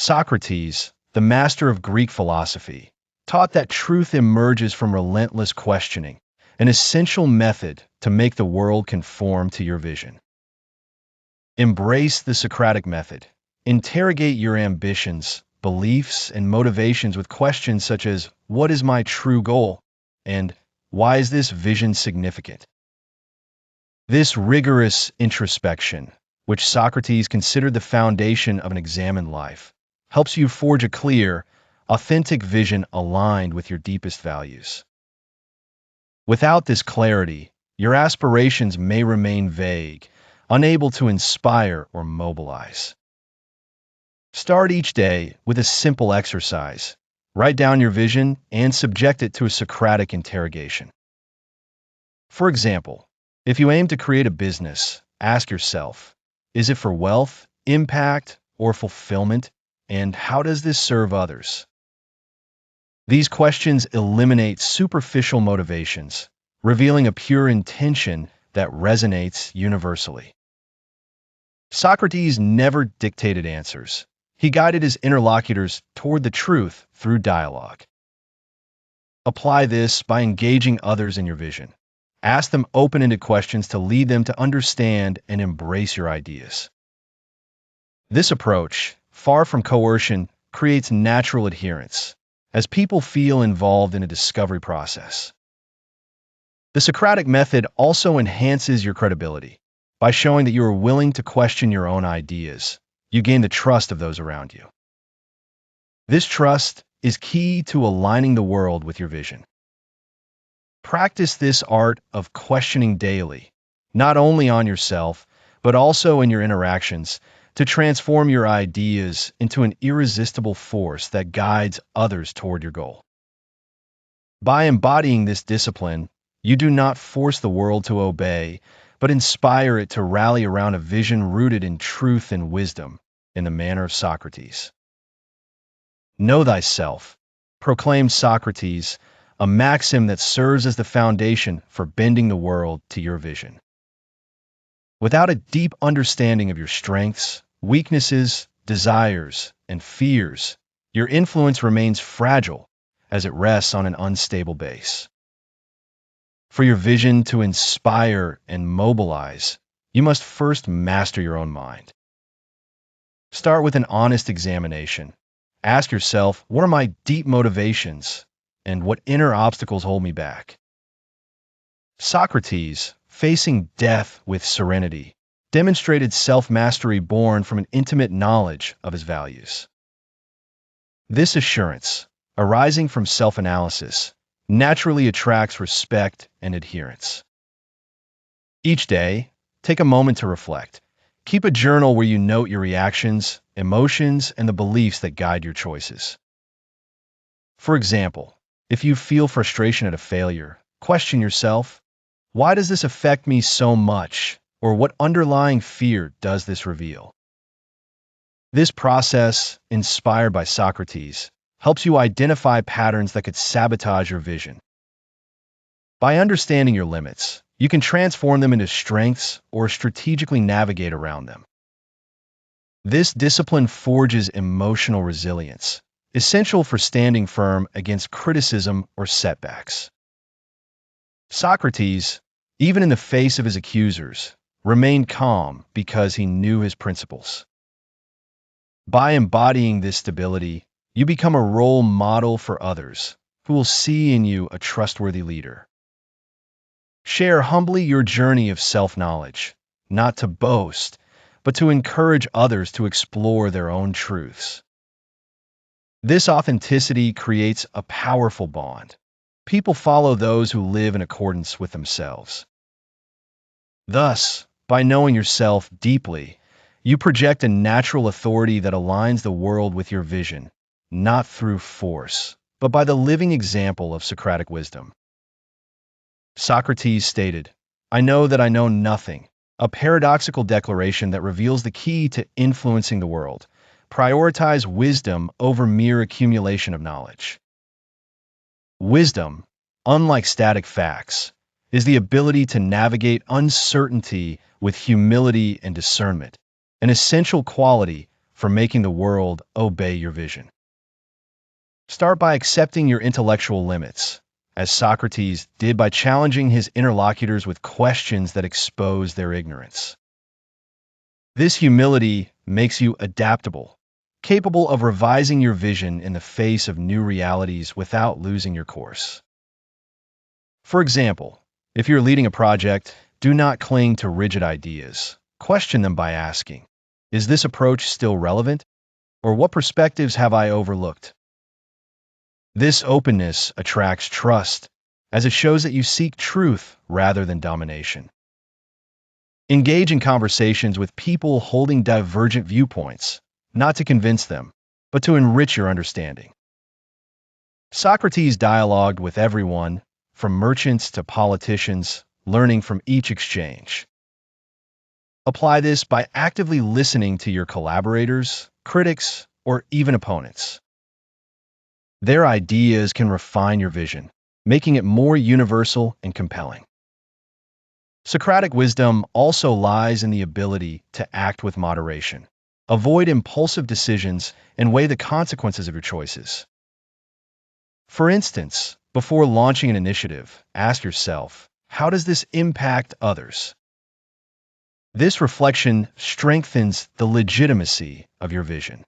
Socrates, the master of Greek philosophy, taught that truth emerges from relentless questioning, an essential method to make the world conform to your vision. Embrace the Socratic method. Interrogate your ambitions, beliefs, and motivations with questions such as, "What is my true goal?" and "Why is this vision significant?" This rigorous introspection, which Socrates considered the foundation of an examined life, helps you forge a clear, authentic vision aligned with your deepest values. Without this clarity, your aspirations may remain vague, unable to inspire or mobilize. Start each day with a simple exercise. Write down your vision and subject it to a Socratic interrogation. For example, if you aim to create a business, ask yourself, is it for wealth, impact, or fulfillment? And how does this serve others? These questions eliminate superficial motivations, revealing a pure intention that resonates universally. Socrates never dictated answers. He guided his interlocutors toward the truth through dialogue. Apply this by engaging others in your vision. Ask them open-ended questions to lead them to understand and embrace your ideas. This approach, far from coercion, creates natural adherence, as people feel involved in a discovery process. The Socratic method also enhances your credibility. By showing that you are willing to question your own ideas, you gain the trust of those around you. This trust is key to aligning the world with your vision. Practice this art of questioning daily, not only on yourself, but also in your interactions, to transform your ideas into an irresistible force that guides others toward your goal. By embodying this discipline, you do not force the world to obey, but inspire it to rally around a vision rooted in truth and wisdom, in the manner of Socrates. Know thyself, proclaimed Socrates, a maxim that serves as the foundation for bending the world to your vision. Without a deep understanding of your strengths, weaknesses, desires, and fears, your influence remains fragile as it rests on an unstable base. For your vision to inspire and mobilize, you must first master your own mind. Start with an honest examination. Ask yourself, what are my deep motivations, and what inner obstacles hold me back? Socrates, facing death with serenity, demonstrated self-mastery born from an intimate knowledge of his values. This assurance, arising from self-analysis, naturally attracts respect and adherence. Each day, take a moment to reflect. Keep a journal where you note your reactions, emotions, and the beliefs that guide your choices. For example, if you feel frustration at a failure, question yourself, why does this affect me so much? Or what underlying fear does this reveal? This process, inspired by Socrates, helps you identify patterns that could sabotage your vision. By understanding your limits, you can transform them into strengths or strategically navigate around them. This discipline forges emotional resilience, essential for standing firm against criticism or setbacks. Socrates, even in the face of his accusers, remained calm because he knew his principles. By embodying this stability, you become a role model for others who will see in you a trustworthy leader. Share humbly your journey of self-knowledge, not to boast, but to encourage others to explore their own truths. This authenticity creates a powerful bond. People follow those who live in accordance with themselves. Thus, by knowing yourself deeply, you project a natural authority that aligns the world with your vision, not through force, but by the living example of Socratic wisdom. Socrates stated, "I know that I know nothing," a paradoxical declaration that reveals the key to influencing the world. Prioritize wisdom over mere accumulation of knowledge. Wisdom, unlike static facts, is the ability to navigate uncertainty with humility and discernment, an essential quality for making the world obey your vision. Start by accepting your intellectual limits, as Socrates did by challenging his interlocutors with questions that expose their ignorance. This humility makes you adaptable, capable of revising your vision in the face of new realities without losing your course. For example, if you're leading a project, do not cling to rigid ideas. Question them by asking, is this approach still relevant? Or what perspectives have I overlooked? This openness attracts trust, as it shows that you seek truth rather than domination. Engage in conversations with people holding divergent viewpoints, not to convince them, but to enrich your understanding. Socrates dialogued with everyone, from merchants to politicians, learning from each exchange. Apply this by actively listening to your collaborators, critics, or even opponents. Their ideas can refine your vision, making it more universal and compelling. Socratic wisdom also lies in the ability to act with moderation. Avoid impulsive decisions and weigh the consequences of your choices. For instance, before launching an initiative, ask yourself, how does this impact others? This reflection strengthens the legitimacy of your vision.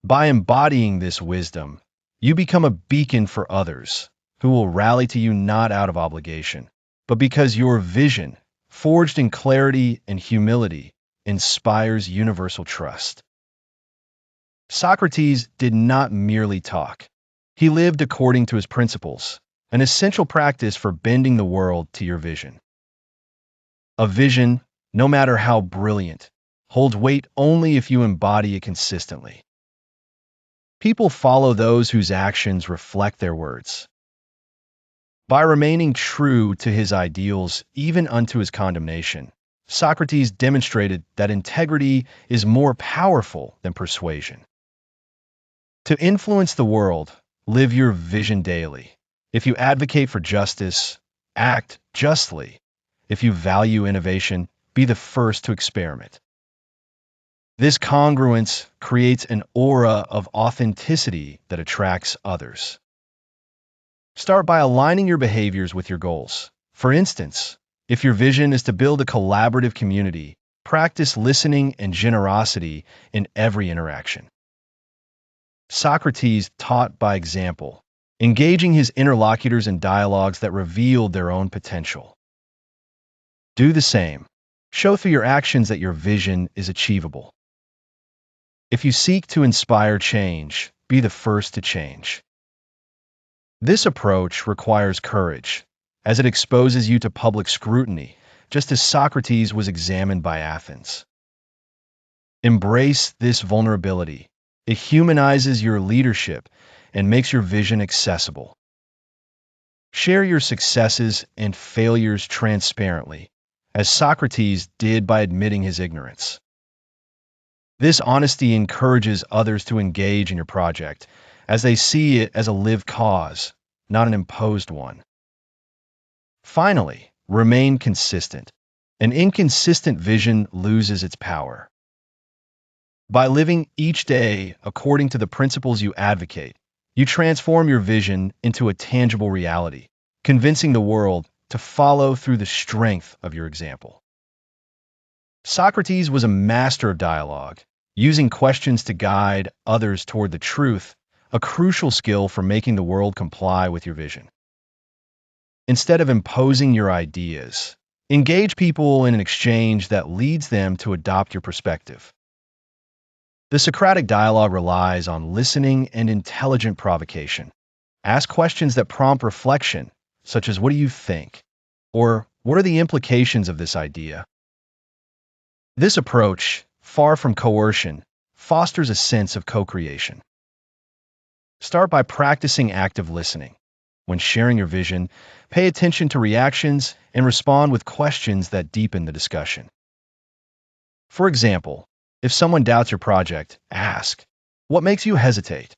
By embodying this wisdom, you become a beacon for others who will rally to you not out of obligation, but because your vision, forged in clarity and humility, inspires universal trust. Socrates did not merely talk. He lived according to his principles, an essential practice for bending the world to your vision. A vision, no matter how brilliant, holds weight only if you embody it consistently. People follow those whose actions reflect their words. By remaining true to his ideals, even unto his condemnation, Socrates demonstrated that integrity is more powerful than persuasion. To influence the world, live your vision daily. If you advocate for justice, act justly. If you value innovation, be the first to experiment. This congruence creates an aura of authenticity that attracts others. Start by aligning your behaviors with your goals. For instance, if your vision is to build a collaborative community, practice listening and generosity in every interaction. Socrates taught by example, engaging his interlocutors in dialogues that revealed their own potential. Do the same. Show through your actions that your vision is achievable. If you seek to inspire change, be the first to change. This approach requires courage, as it exposes you to public scrutiny, just as Socrates was examined by Athens. Embrace this vulnerability. It humanizes your leadership and makes your vision accessible. Share your successes and failures transparently, as Socrates did by admitting his ignorance. This honesty encourages others to engage in your project, as they see it as a lived cause, not an imposed one. Finally, remain consistent. An inconsistent vision loses its power. By living each day according to the principles you advocate, you transform your vision into a tangible reality, convincing the world to follow through the strength of your example. Socrates was a master of dialogue, using questions to guide others toward the truth, a crucial skill for making the world comply with your vision. Instead of imposing your ideas, engage people in an exchange that leads them to adopt your perspective. The Socratic dialogue relies on listening and intelligent provocation. Ask questions that prompt reflection, such as, what do you think? Or, what are the implications of this idea? This approach, far from coercion, fosters a sense of co-creation. Start by practicing active listening. When sharing your vision, pay attention to reactions and respond with questions that deepen the discussion. For example, if someone doubts your project, ask, what makes you hesitate?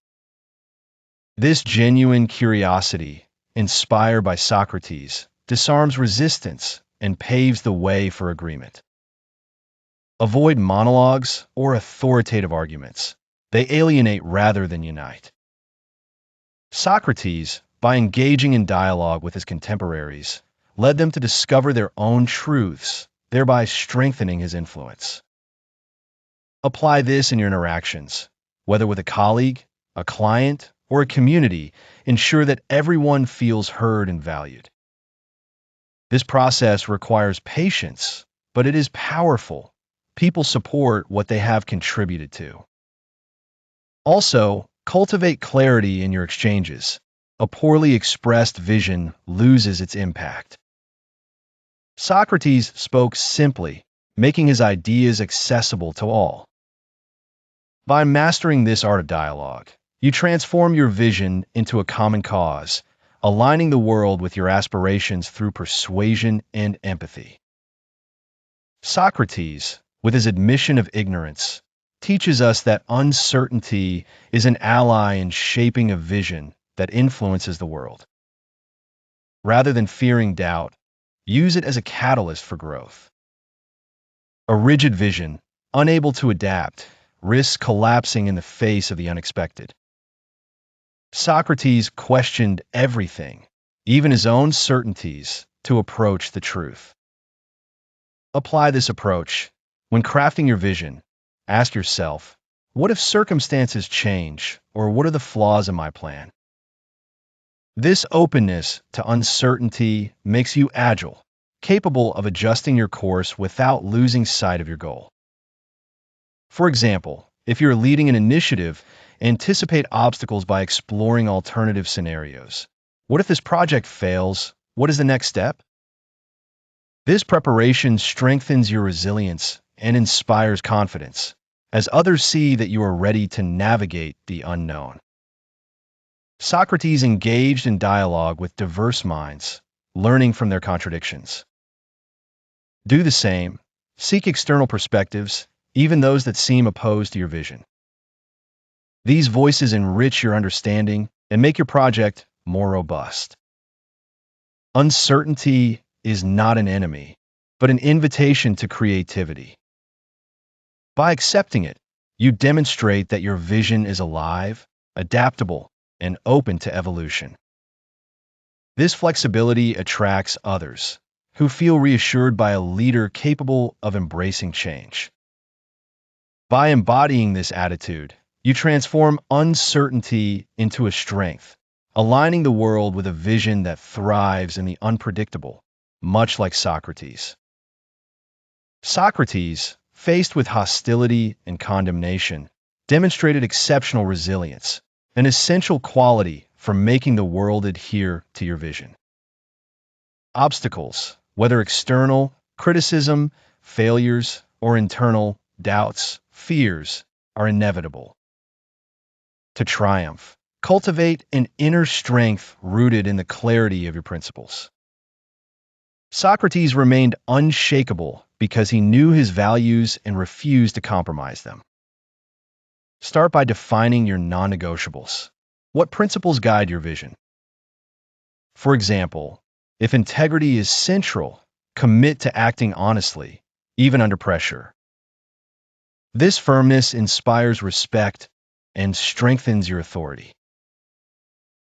This genuine curiosity, inspired by Socrates, disarms resistance and paves the way for agreement. Avoid monologues or authoritative arguments. They alienate rather than unite. Socrates, by engaging in dialogue with his contemporaries, led them to discover their own truths, thereby strengthening his influence. Apply this in your interactions, whether with a colleague, a client, or a community. Ensure that everyone feels heard and valued. This process requires patience, but it is powerful. People support what they have contributed to. Also, cultivate clarity in your exchanges. A poorly expressed vision loses its impact. Socrates spoke simply, making his ideas accessible to all. By mastering this art of dialogue, you transform your vision into a common cause, aligning the world with your aspirations through persuasion and empathy. Socrates, with his admission of ignorance, teaches us that uncertainty is an ally in shaping a vision that influences the world. Rather than fearing doubt, use it as a catalyst for growth. A rigid vision, unable to adapt, risks collapsing in the face of the unexpected. Socrates questioned everything, even his own certainties, to approach the truth. Apply this approach. When crafting your vision, ask yourself, what if circumstances change, or what are the flaws in my plan? This openness to uncertainty makes you agile, capable of adjusting your course without losing sight of your goal. For example, if you're leading an initiative, anticipate obstacles by exploring alternative scenarios. What if this project fails? What is the next step? This preparation strengthens your resilience and inspires confidence, as others see that you are ready to navigate the unknown. Socrates engaged in dialogue with diverse minds, learning from their contradictions. Do the same. Seek external perspectives, even those that seem opposed to your vision. These voices enrich your understanding and make your project more robust. Uncertainty is not an enemy, but an invitation to creativity. By accepting it, you demonstrate that your vision is alive, adaptable, and open to evolution. This flexibility attracts others, who feel reassured by a leader capable of embracing change. By embodying this attitude, you transform uncertainty into a strength, aligning the world with a vision that thrives in the unpredictable, much like Socrates. Socrates, faced with hostility and condemnation, demonstrated exceptional resilience, an essential quality for making the world adhere to your vision. Obstacles, whether external, criticism, failures, or internal, doubts, fears, are inevitable. To triumph, cultivate an inner strength rooted in the clarity of your principles. Socrates remained unshakable because he knew his values and refused to compromise them. Start by defining your non-negotiables. What principles guide your vision? For example, if integrity is central, commit to acting honestly, even under pressure. This firmness inspires respect and strengthens your authority.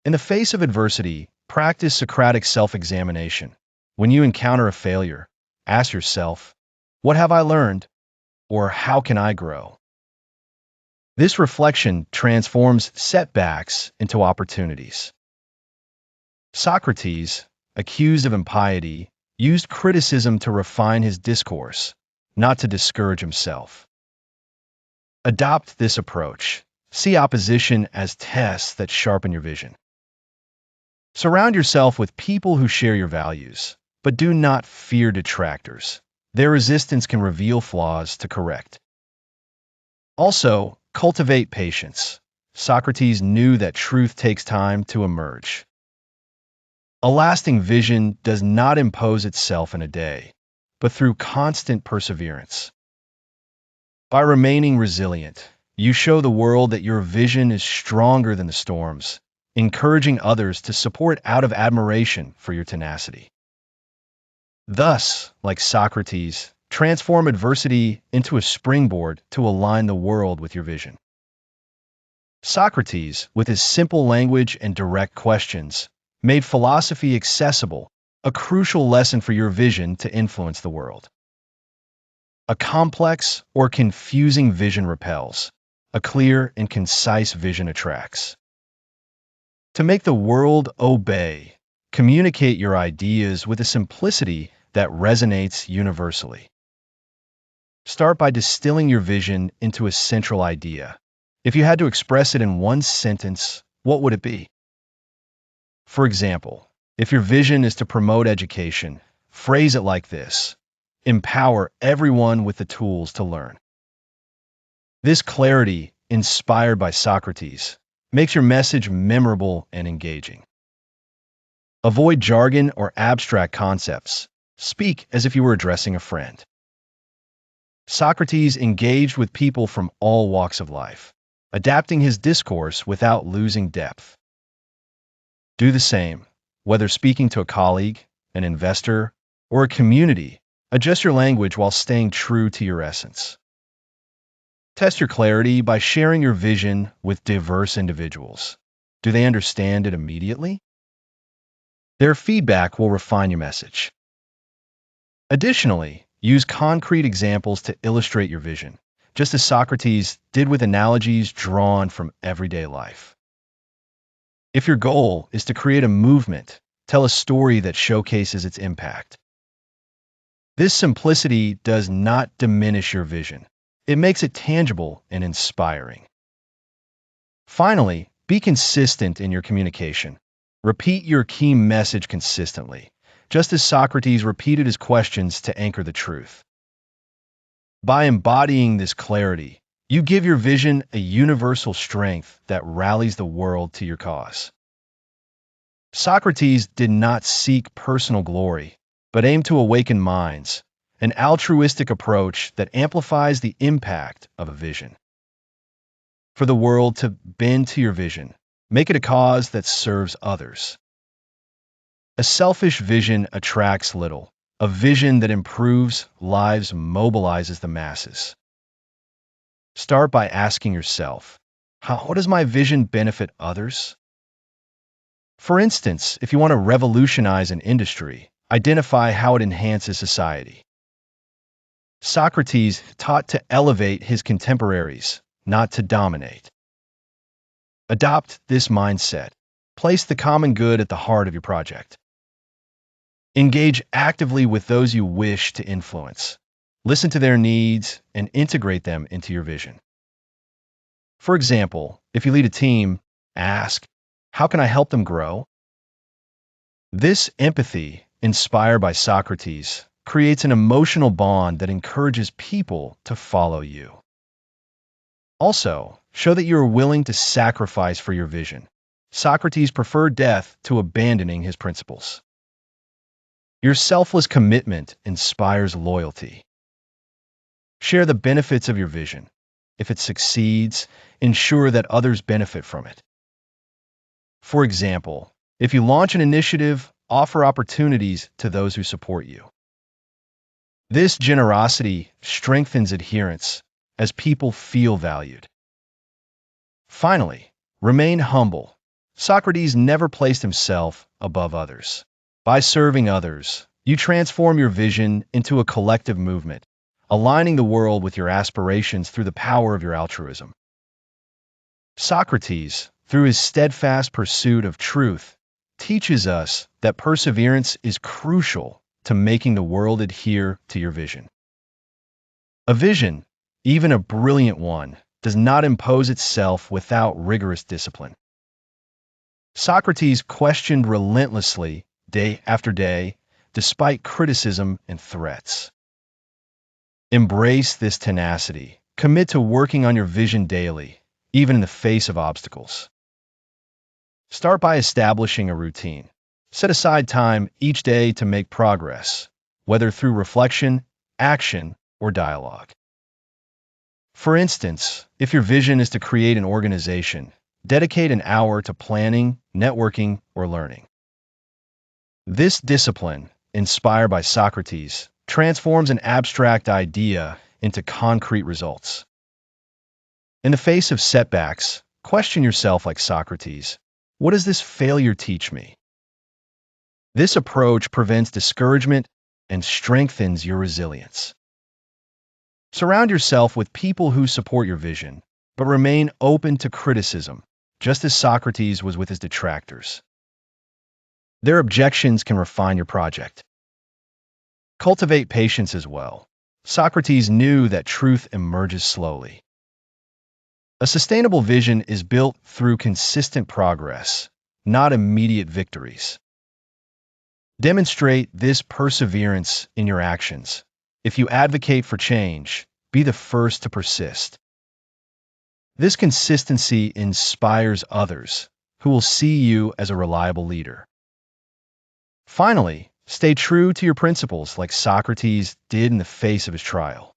In the face of adversity, practice Socratic self-examination. When you encounter a failure, ask yourself, what have I learned? Or how can I grow? This reflection transforms setbacks into opportunities. Socrates, accused of impiety, used criticism to refine his discourse, not to discourage himself. Adopt this approach. See opposition as tests that sharpen your vision. Surround yourself with people who share your values, but do not fear detractors. Their resistance can reveal flaws to correct. Also, cultivate patience. Socrates knew that truth takes time to emerge. A lasting vision does not impose itself in a day, but through constant perseverance. By remaining resilient, you show the world that your vision is stronger than the storms, encouraging others to support out of admiration for your tenacity. Thus, like Socrates, Transform adversity into a springboard to align the world with your vision. Socrates, with his simple language and direct questions, made philosophy accessible, a crucial lesson for your vision to influence the world. A complex or confusing vision repels. A clear and concise vision attracts. To make the world obey, communicate your ideas with a simplicity that resonates universally. Start by distilling your vision into a central idea. If you had to express it in one sentence, what would it be? For example, if your vision is to promote education, phrase it like this: empower everyone with the tools to learn. This clarity, inspired by Socrates, makes your message memorable and engaging. Avoid jargon or abstract concepts. Speak as if you were addressing a friend. Socrates engaged with people from all walks of life, adapting his discourse without losing depth. Do the same, whether speaking to a colleague, an investor, or a community. Adjust your language while staying true to your essence. Test your clarity by sharing your vision with diverse individuals. Do they understand it immediately? Their feedback will refine your message. Additionally, use concrete examples to illustrate your vision, just as Socrates did with analogies drawn from everyday life. If your goal is to create a movement, tell a story that showcases its impact. This simplicity does not diminish your vision. It makes it tangible and inspiring. Finally, be consistent in your communication. Repeat your key message consistently, just as Socrates repeated his questions to anchor the truth. By embodying this clarity, you give your vision a universal strength that rallies the world to your cause. Socrates did not seek personal glory, but aimed to awaken minds, an altruistic approach that amplifies the impact of a vision. For the world to bend to your vision, make it a cause that serves others. A selfish vision attracts little. A vision that improves lives mobilizes the masses. Start by asking yourself, how does my vision benefit others? For instance, if you want to revolutionize an industry, identify how it enhances society. Socrates taught to elevate his contemporaries, not to dominate. Adopt this mindset. Place the common good at the heart of your project. Engage actively with those you wish to influence. Listen to their needs and integrate them into your vision. For example, if you lead a team, ask, how can I help them grow? This empathy, inspired by Socrates, creates an emotional bond that encourages people to follow you. Also, show that you are willing to sacrifice for your vision. Socrates preferred death to abandoning his principles. Your selfless commitment inspires loyalty. Share the benefits of your vision. If it succeeds, ensure that others benefit from it. For example, if you launch an initiative, offer opportunities to those who support you. This generosity strengthens adherence as people feel valued. Finally, remain humble. Socrates never placed himself above others. By serving others, you transform your vision into a collective movement, aligning the world with your aspirations through the power of your altruism. Socrates, through his steadfast pursuit of truth, teaches us that perseverance is crucial to making the world adhere to your vision. A vision, even a brilliant one, does not impose itself without rigorous discipline. Socrates questioned relentlessly, day after day, despite criticism and threats. Embrace this tenacity. Commit to working on your vision daily, even in the face of obstacles. Start by establishing a routine. Set aside time each day to make progress, whether through reflection, action, or dialogue. For instance, if your vision is to create an organization, dedicate an hour to planning, networking, or learning. This discipline, inspired by Socrates, transforms an abstract idea into concrete results. In the face of setbacks, question yourself like Socrates. What does this failure teach me? This approach prevents discouragement and strengthens your resilience. Surround yourself with people who support your vision, but remain open to criticism, just as Socrates was with his detractors. Their objections can refine your project. Cultivate patience as well. Socrates knew that truth emerges slowly. A sustainable vision is built through consistent progress, not immediate victories. Demonstrate this perseverance in your actions. If you advocate for change, be the first to persist. This consistency inspires others, who will see you as a reliable leader. Finally, stay true to your principles like Socrates did in the face of his trial.